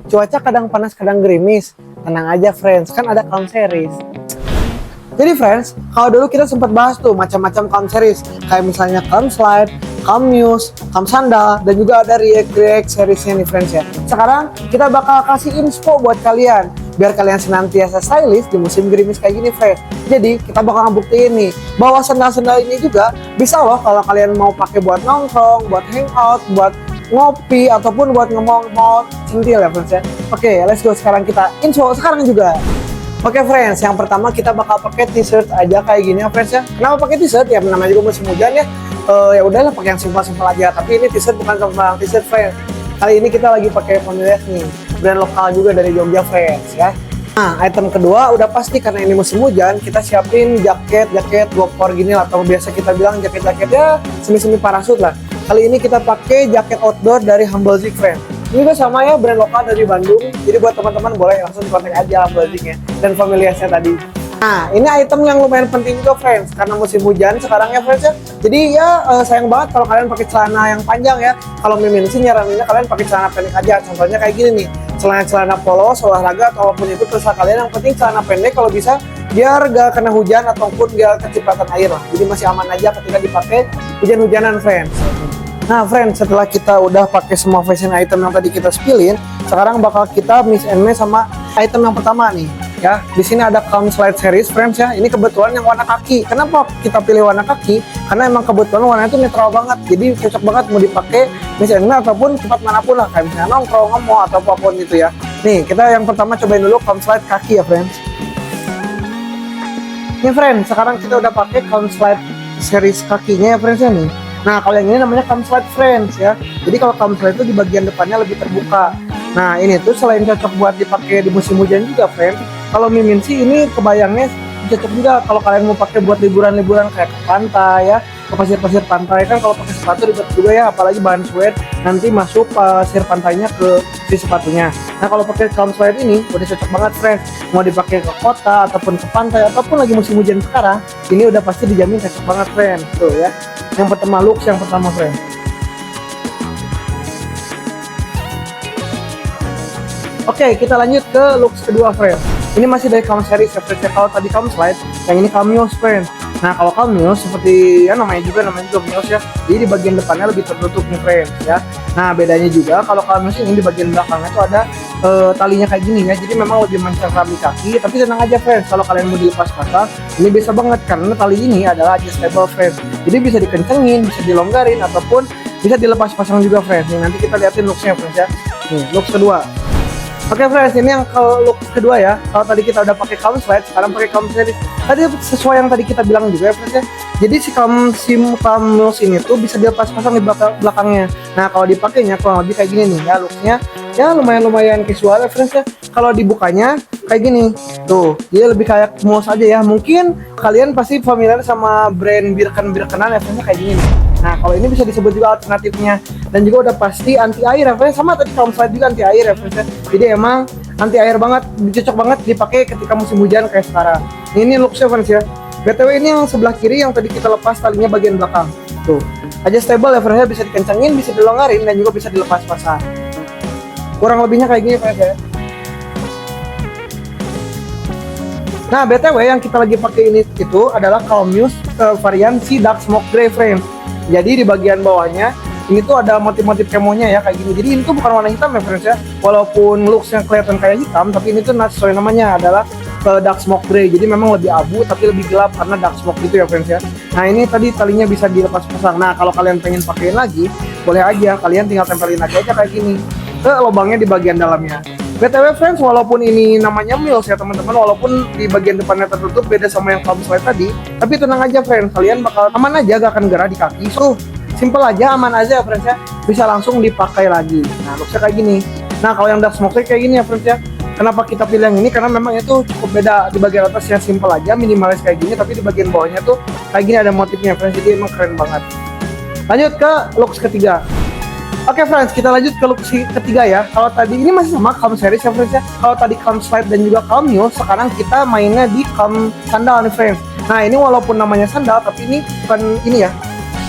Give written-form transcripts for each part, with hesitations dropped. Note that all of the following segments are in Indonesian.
cuaca kadang panas kadang gerimis. Tenang aja friends, kan ada Calm Series. Jadi friends, kalau dulu kita sempat bahas tuh macam-macam Calm Series, kayak misalnya Calm Slide, Calm Muse, Calm Sandal, dan juga ada React seriesnya nih friends ya. Sekarang kita bakal kasih info buat kalian, biar kalian senantiasa stylish di musim gerimis kayak gini friends. Jadi kita bakal ngebuktiin nih, bahwa sandal-sandal ini juga bisa loh kalau kalian mau pakai buat nongkrong, buat hangout, buat ngopi, ataupun buat nge-mall centil ya friends ya. Oke, let's go, sekarang kita info sekarang juga. Oke friends, yang pertama kita bakal pakai t-shirt aja kayak gini ya friends ya. Kenapa pakai t-shirt? Ya namanya juga musim hujan ya. Ya udahlah pakai yang simpel-simpel aja. Tapi ini t-shirt bukan sembarang t-shirt friends. Kali ini kita lagi pakai Familias nih, brand lokal juga dari Jogja friends ya. Nah, item kedua udah pasti karena ini musim hujan, kita siapin jaket gopor gini lah, atau biasa kita bilang jaket-jaket ya semi-semi parasut lah. Kali ini kita pakai jaket outdoor dari Humble Zik friends. Ini juga sama ya, brand lokal dari Bandung. Jadi buat teman-teman boleh langsung kontak aja Humble Zik-nya dan Familiasnya tadi. Nah, ini item yang lumayan penting juga friends, karena musim hujan sekarang ya friends ya. Jadi ya sayang banget kalau kalian pakai celana yang panjang ya. Kalau Mimin sih nyaraninnya kalian pakai celana pendek aja. Contohnya kayak gini nih, celana polos, olahraga, ataupun itu terserah kalian. Yang penting celana pendek kalau bisa, biar gak kena hujan ataupun gak kecipratan air lah. Jadi masih aman aja ketika dipakai hujan-hujanan friends. Nah friends, setelah kita udah pakai semua fashion item yang tadi kita spillin, sekarang bakal kita mix and match sama item yang pertama nih ya. Di sini ada Calm Slide series friends ya. Ini kebetulan yang warna kaki. Kenapa kita pilih warna kaki? Karena emang kebetulan warnanya itu netral banget. Jadi cocok banget mau dipakai mix and match ataupun tempat manapun lah, kayak misalnya nongkrong, nge-mall atau apapun itu ya. Nih, kita yang pertama cobain dulu Calm Slide kaki ya friends. Nih friends, sekarang kita udah pakai Calm Slide series kakinya ya friends ya nih. Nah, kalau yang ini namanya Calm Slide friends ya. Jadi kalau Calm Slide itu di bagian depannya lebih terbuka. Nah, ini tuh selain cocok buat dipakai di musim hujan juga friends, kalau Mimin sih ini kebayangnya cocok juga kalau kalian mau pakai buat liburan-liburan kayak ke pantai ya, ke pasir-pasir pantai. Kan kalau pakai sepatu ribet juga ya, apalagi bahan suede nanti masuk pasir pantainya ke si sepatunya. Nah, kalau pakai Calm Slide ini udah cocok banget friends, mau dipakai ke kota ataupun ke pantai ataupun lagi musim hujan sekarang, ini udah pasti dijamin cocok banget friends tuh ya. Yang pertama looks yang pertama friends. Oke, kita lanjut ke looks kedua friends. Ini masih dari Calm series ya friends. Kalau tadi Calm Slide, yang ini Calm Muse friends. Nah, kalau Calm Muse seperti ya namanya juga Muse ya. Jadi di bagian depannya lebih tertutup nih friends ya. Nah, bedanya juga kalau Calm Muse ini di bagian belakangnya itu ada talinya kayak gini ya. Jadi memang lebih mencengkram di kaki, tapi tenang aja friends, kalau kalian mau dilepas pasang, ini bisa banget karena tali ini adalah adjustable friends. Jadi bisa dikencengin, bisa dilonggarin ataupun bisa dilepas pasang juga friends. Nih, nanti kita liatin looksnya friends ya. Nih, looks kedua. Oke friends, ini yang ke look kedua ya. Kalau tadi kita udah pakai Calm Slide, sekarang pakai Calm series. Tadi sesuai yang tadi kita bilang juga ya friends ya. Jadi si Calm Muse ini tuh bisa dilepas pasang di belakangnya. Nah, kalau dipakainya kurang lebih kayak gini nih ya looksnya. Ya lumayan casual ya friends ya. Kalau dibukanya kayak gini. Tuh, dia lebih kayak Muse aja ya. Mungkin kalian pasti familiar sama brand Birkenan ya friends, kayak gini nih. Nah, kalau ini bisa disebut juga alternatifnya, dan juga udah pasti anti air ya friends. Sama tadi Calm Slide juga anti air ya friends ya. Jadi emang anti air banget, cocok banget dipakai ketika musim hujan kayak sekarang. Ini looksnya friends ya. BTW ini yang sebelah kiri yang tadi kita lepas talinya bagian belakang. Tuh, adjustable ya friends ya, bisa dikencengin, bisa dilonggarin, dan juga bisa dilepas pasang. Kurang lebihnya kayak gini friends ya. Nah, BTW yang kita lagi pakai ini itu adalah Calm Muse varian si Dark Smoke Grey friends. Jadi di bagian bawahnya ini tuh ada motif-motif kemonya ya kayak gini. Jadi ini tuh bukan warna hitam ya friends ya. Walaupun looksnya kelihatan kayak hitam, tapi ini tuh sesuai namanya adalah dark smoke grey. Jadi memang lebih abu tapi lebih gelap karena dark smoke gitu ya friends ya. Nah, ini tadi talinya bisa dilepas pasang. Nah, kalau kalian pengen pakein lagi, boleh aja, kalian tinggal tempelin aja kayak gini ke lubangnya di bagian dalamnya. BTW friends, walaupun ini namanya Muse ya teman-teman, walaupun di bagian depannya tertutup beda sama yang Calm Slide tadi, tapi tenang aja friends, kalian bakal aman aja, gak akan gerah di kaki. So, simple aja, aman aja ya friends ya, bisa langsung dipakai lagi. Nah, looksnya kayak gini. Nah, kalau yang dark smoke kayak gini ya friends ya. Kenapa kita pilih yang ini? Karena memang itu cukup beda. Di bagian atas yang simple aja, minimalis kayak gini, tapi di bagian bawahnya tuh kayak gini ada motifnya friends, jadi emang keren banget. Lanjut ke looks ketiga. Oke friends, kita lanjut ke look ketiga ya. Kalau tadi ini masih sama Calm series ya friends ya. Kalau tadi Calm Slide dan juga Calm Muse, sekarang kita mainnya di Calm Sandal nih friends. Nah, ini walaupun namanya sandal, tapi ini bukan ini ya.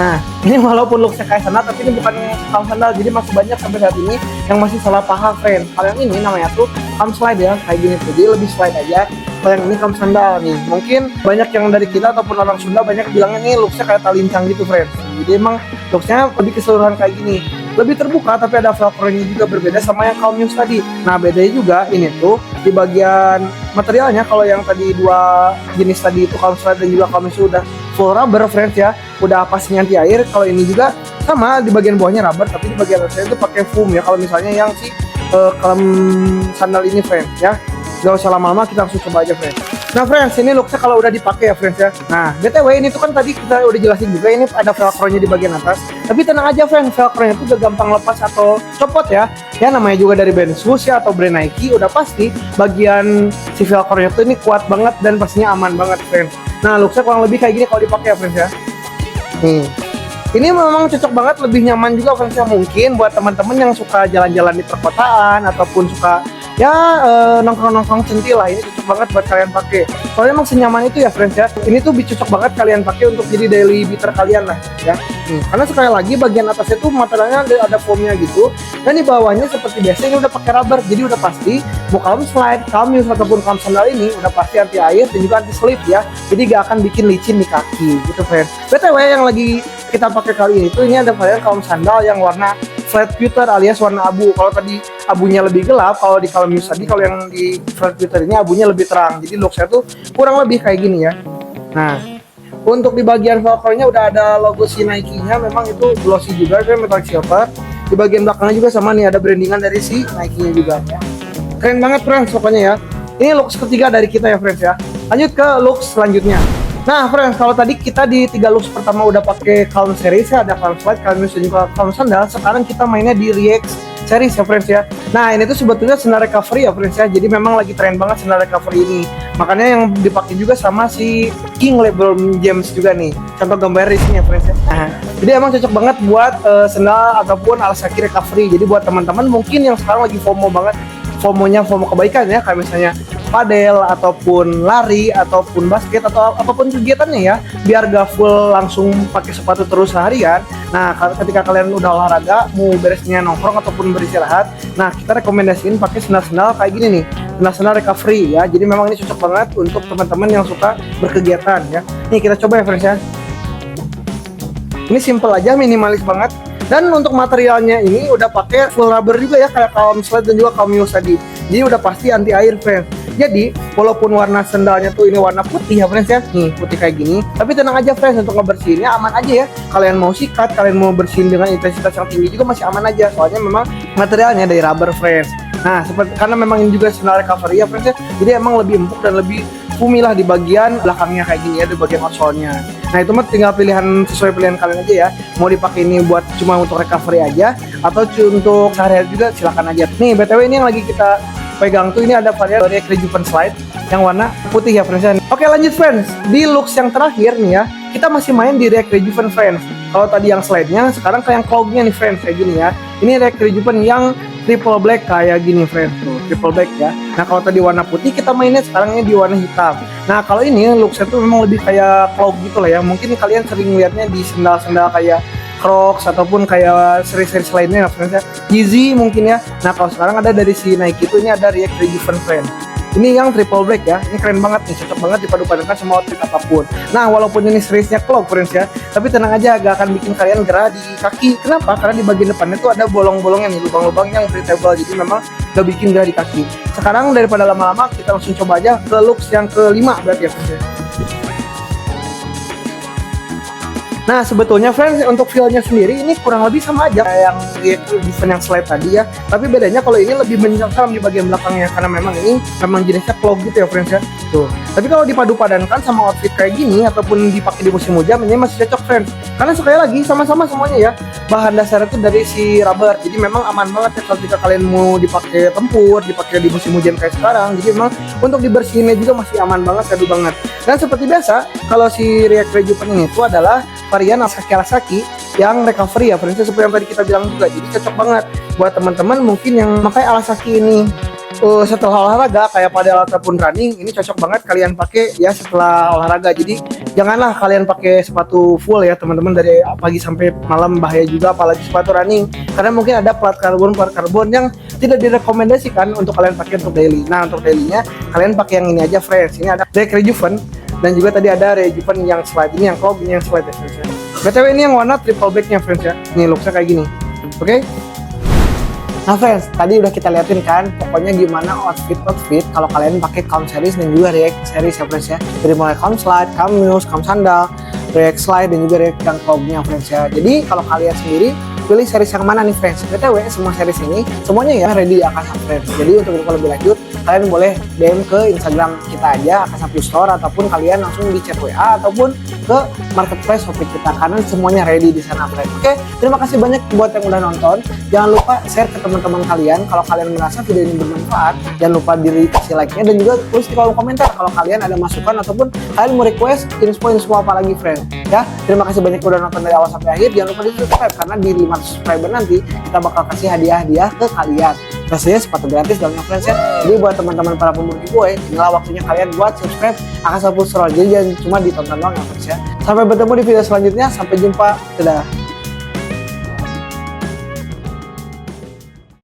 Nah, ini walaupun looknya kayak sandal, tapi ini bukan calm sandal, jadi masih banyak sampai saat ini yang masih salah paham, friend. Kalau yang ini namanya tuh calm slide ya, kayak gini tuh, jadi lebih slide aja. Kalau yang ini calm sandal nih, mungkin banyak yang dari kita ataupun orang Sunda banyak bilangnya nih looknya kayak talincang gitu, friend. Jadi emang looknya lebih keseluruhan kayak gini, lebih terbuka tapi ada velcro-nya juga, berbeda sama yang calm muse tadi. Nah, bedanya juga ini tuh di bagian materialnya. Kalau yang tadi dua jenis tadi itu calm slide dan juga calm muse udah full rubber, friends ya, udah pastinya anti air. Kalau ini juga sama, di bagian bawahnya rubber tapi di bagian atasnya itu pakai foam ya. Kalau misalnya yang si calm sandal ini, friends ya, gak usah lama-lama, kita langsung coba aja, friends. Nah, friends, ini looknya kalau udah dipakai ya, friends ya. Nah, BTW ini tuh kan tadi kita udah jelasin juga, ini ada velcro-nya di bagian atas. Tapi tenang aja, friends, velcro-nya tuh gak gampang lepas atau copot ya. Ya, namanya juga dari brand Swoosh ya atau brand Nike, udah pasti bagian si velcro-nya tuh ini kuat banget dan pastinya aman banget, friends. Nah, looknya kurang lebih kayak gini kalau dipakai ya, friends ya. Nih. Ini memang cocok banget, lebih nyaman juga, friends ya. Mungkin buat teman-teman yang suka jalan-jalan di perkotaan ataupun suka ya nongkrong-nongkrong centil lah, ini cocok banget buat kalian pakai. Soalnya emang senyaman itu ya, friends ya. Ini tuh cocok banget kalian pakai untuk jadi daily beater kalian lah ya. Karena sekali lagi bagian atasnya tuh materialnya ada foamnya gitu, dan di bawahnya seperti biasa ini udah pakai rubber, jadi udah pasti mau calm slide, calm muse ataupun calm sandal ini udah pasti anti air dan juga anti slip ya. Jadi gak akan bikin licin di kaki gitu, friends. BTW yang lagi kita pakai kali ini tuh, ini ada varian calm sandal yang warna flat pewter alias warna abu. Kalau tadi abunya lebih gelap, kalau di calm muse tadi, kalau yang di flat pewter ini abunya lebih terang. Jadi looknya tuh kurang lebih kayak gini ya. Nah, untuk di bagian velcro-nya udah ada logo si Nike-nya, memang itu glossy juga kan, metallic silver. Di bagian belakangnya juga sama nih, ada brandingan dari si Nike-nya juga ya. Keren banget, friends, pokoknya ya. Ini looks ketiga dari kita ya, friends ya. Lanjut ke looks selanjutnya. Nah, friends, kalau tadi kita di 3 looks pertama udah pakai calm series ya, ada calm slide, calm muse dan juga calm sandal. Sekarang kita mainnya di React series ya, friends ya. Nah, ini tuh sebetulnya sandal recovery ya, friends ya. Jadi memang lagi tren banget sandal recovery ini. Makanya yang dipakai juga sama si King LeBron James juga nih. Contoh gambar di sini ya, friends ya. Nah, jadi emang cocok banget buat sandal ataupun alas kaki recovery. Jadi buat teman-teman mungkin yang sekarang lagi FOMO banget, FOMO-nya FOMO kebaikan ya, kayak misalnya padel ataupun lari ataupun basket atau apapun kegiatannya ya, biar gak full langsung pakai sepatu terus seharian. Nah, ketika kalian udah olahraga, mau beresnya nongkrong ataupun beristirahat, nah kita rekomendasiin pakai sandal-sandal kayak gini nih, sandal-sandal recovery ya. Jadi memang ini cocok banget untuk teman-teman yang suka berkegiatan ya. Nih kita coba ya, friends ya. Ini simple aja, minimalis banget. Dan untuk materialnya ini udah pakai full rubber juga ya, kayak calm slide dan juga calm muse tadi. Jadi udah pasti anti air, friends. Jadi walaupun warna sandalnya tuh ini warna putih ya, friends ya, nih putih kayak gini, tapi tenang aja, friends, untuk ngebersihinnya aman aja ya. Kalian mau sikat, kalian mau bersihin dengan intensitas yang tinggi juga masih aman aja. Soalnya memang materialnya dari rubber, friends. Nah, seperti karena memang ini juga sandal recovery ya, friends ya. Jadi emang lebih empuk dan lebih fumi lah di bagian belakangnya kayak gini ya, di bagian outsole-nya. Nah, itu mah tinggal pilihan, sesuai pilihan kalian aja ya. Mau dipakai ini buat cuma untuk recovery aja atau untuk sehari-hari juga, silakan aja. Nih, BTW ini yang lagi kita pegang tuh, ini ada varian dari Rejuven Slide yang warna putih ya, friends. Oke, lanjut, friends. Di looks yang terakhir nih ya, kita masih main di Rejuven, friends. Kalau tadi yang slide-nya, sekarang kayak yang clog-nya nih, friends, kayak gini ya. Ini Rejuven yang triple black kayak gini, friends, tuh triple black ya. Nah, kalau tadi warna putih, kita mainnya sekarangnya di warna hitam. Nah, kalau ini looksnya tuh memang lebih kayak clog gitu lah ya. Mungkin kalian sering lihatnya di sandal-sandal kayak Crocs ataupun kayak seri-seri lainnya, friends ya. Yeezy mungkin ya. Nah, kalau sekarang ada dari si Nike itu, ini ada Rejuven, friends. Ini yang triple black ya, ini keren banget nih, cocok banget dipadu-padankan sama outfit apapun. Nah, walaupun ini seriesnya clog, friends ya, tapi tenang aja, gak akan bikin kalian gerah di kaki. Kenapa? Karena di bagian depannya tuh ada bolong-bolongnya nih, lubang-lubang yang breathable, jadi memang gak bikin gerah di kaki. Sekarang daripada lama-lama, kita langsung coba aja ke looks yang kelima berarti ya, friends ya. Nah, sebetulnya, friends, untuk feel-nya sendiri ini kurang lebih sama aja kayak yang Rejuven yang slide tadi ya. Tapi bedanya kalau ini lebih menyengkram di bagian belakangnya, karena memang ini memang jenisnya clog gitu ya, friends ya. Tuh. Tapi kalau dipadu-padankan sama outfit kayak gini ataupun dipakai di musim hujan, ini masih cocok, friends. Karena sekali lagi sama-sama semuanya ya. Bahan dasarnya itu dari si rubber. Jadi memang aman banget ya kalau jika kalian mau dipakai tempur, dipakai di musim hujan kayak sekarang. Jadi memang untuk dibersihinnya juga masih aman banget, teduh banget. Dan seperti biasa, kalau si Rejuven ini itu adalah varian alas kaki yang recovery ya, friends, seperti yang tadi kita bilang juga. Jadi cocok banget buat teman-teman mungkin yang pakai alas kaki ini setelah olahraga kayak padel ataupun running, ini cocok banget kalian pakai ya setelah olahraga. Jadi Janganlah kalian pakai sepatu full ya teman-teman, dari pagi sampai malam bahaya juga, apalagi sepatu running, karena mungkin ada plat karbon yang tidak direkomendasikan untuk kalian pakai untuk daily. Nah untuk dailynya kalian pakai yang ini aja friends. Ini ada React Rejuven dan juga tadi ada Rejuven yang slide, ini yang clog, ini yang slide ya friends ya. BTW ini yang warna triple black-nya friends ya. Ini looknya kayak gini. Oke? Nah friends, tadi udah kita liatin kan pokoknya gimana outfit kalau kalian pakai Calm series dan juga React series ya friends ya. Dari mulai Calm Slide, Calm Muse, Calm Sandal, React Slide dan juga React yang clognya friends ya. Jadi kalau kalian sendiri pilih series yang mana nih friends? BTW semua series ini semuanya ya ready Akasa friends. Jadi untuk info lebih lanjut kalian boleh DM ke Instagram kita aja Akasa Plus Store, ataupun kalian langsung di chat WA ataupun ke marketplace Shopee kita, karena semuanya ready di sana friends. Oke, terima kasih banyak buat yang udah nonton. Jangan lupa share ke teman-teman kalian kalau kalian merasa video ini bermanfaat. Jangan lupa kasih like-nya dan juga tulis di kolom komentar kalau kalian ada masukan ataupun kalian mau request info apa lagi friends. Ya, terima kasih banyak udah nonton dari awal sampai akhir. Jangan lupa di subscribe karena di 500 subscriber nanti kita bakal kasih hadiah-hadiah ke kalian. Rasanya sepatu gratis dong ya friends ya. Jadi buat teman-teman para pemburu giveaway, inilah waktunya kalian buat subscribe Akasa Plus Store. Jadi jangan cuma ditonton doang ya friends ya. Sampai bertemu di video selanjutnya. Sampai jumpa. Dadah.